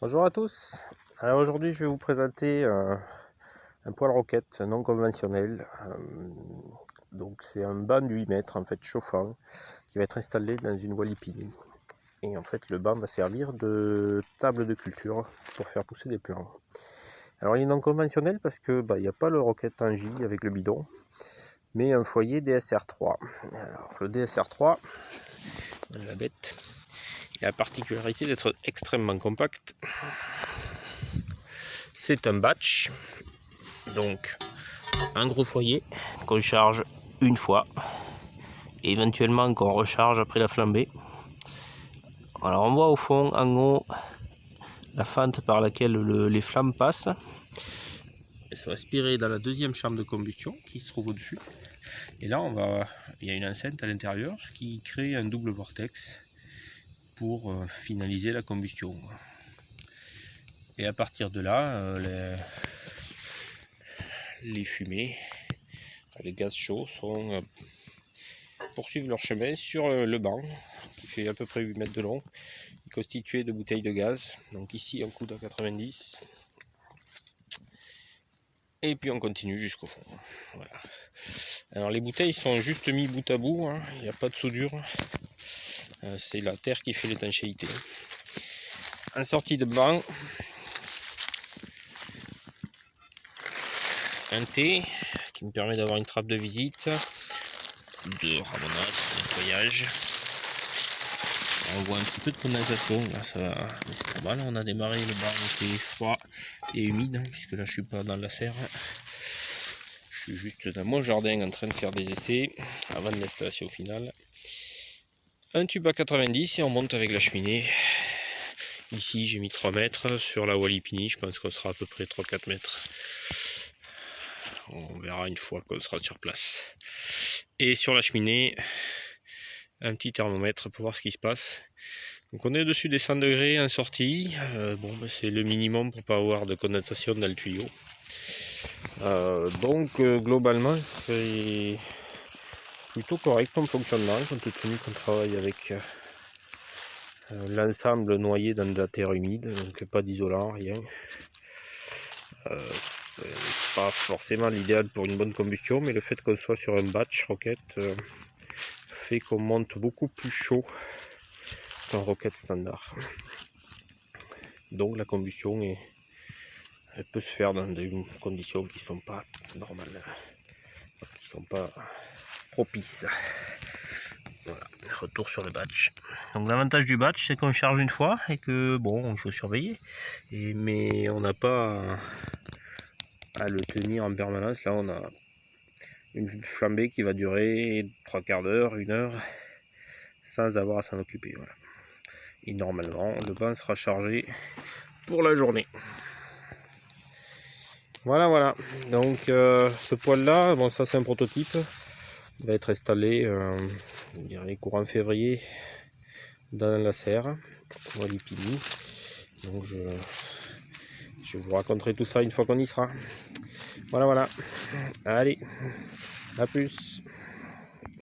Bonjour à tous. Alors aujourd'hui je vais vous présenter un poêle roquette non conventionnel. Donc c'est un banc de 8 mètres en fait chauffant qui va être installé dans une Walipini. Et en fait le banc va servir de table de culture pour faire pousser des plants. Alors il est non conventionnel parce que il n'y a pas le roquette en J avec le bidon, mais un foyer DSR3. Alors le DSR3, la bête, il a la particularité d'être extrêmement compact. C'est un batch, donc un gros foyer qu'on charge une fois, et éventuellement qu'on recharge après la flambée. Alors on voit au fond, en haut, la fente par laquelle les flammes passent. Elles sont aspirées dans la deuxième chambre de combustion qui se trouve au-dessus. Et là, il y a une enceinte à l'intérieur qui crée un double vortex pour finaliser la combustion. Et à partir de là, les fumées, les gaz chauds poursuivent leur chemin sur le banc qui fait à peu près 8 mètres de long, constitué de bouteilles de gaz. Donc ici on coude à 90 et puis on continue jusqu'au fond. Voilà. Alors les bouteilles sont juste mis bout à bout, hein. Il n'y a pas de soudure, c'est la terre qui fait l'étanchéité. En sortie de banc, un T qui me permet d'avoir une trappe de visite, de ramonage, de nettoyage. On voit un petit peu de condensation, là ça va, c'est normal, on a démarré, le bar était froid et humide, puisque là je suis pas dans la serre, je suis juste dans mon jardin en train de faire des essais avant de l'installation finale. Un tube à 90 et on monte avec la cheminée. Ici j'ai mis 3 mètres, sur la Walipini je pense qu'on sera à peu près 3-4 mètres. On verra une fois qu'on sera sur place. Et sur la cheminée, un petit thermomètre pour voir ce qui se passe. Donc on est au-dessus des 100 degrés en sortie. C'est le minimum pour pas avoir de condensation dans le tuyau. Globalement c'est plutôt correct comme fonctionnement, compte tenu qu'on travaille avec l'ensemble noyé dans de la terre humide, donc pas d'isolant, rien. C'est pas forcément l'idéal pour une bonne combustion, mais le fait qu'on soit sur un batch roquette fait qu'on monte beaucoup plus chaud qu'un roquette standard. Donc la combustion elle peut se faire dans des conditions qui sont pas normales, qui sont pas propices. Voilà, retour sur le batch. Donc l'avantage du batch, c'est qu'on charge une fois et que il faut surveiller. Mais on n'a pas à le tenir en permanence. Là on a une flambée qui va durer 3/4 d'heure, 1 heure, sans avoir à s'en occuper. Voilà. Et normalement le bain sera chargé pour la journée. Voilà. Donc ce poêle là, ça c'est un prototype. Il va être installé je dirais courant février dans la serre Walipini. Donc je vous raconterai tout ça une fois qu'on y sera. Voilà. Allez, à plus.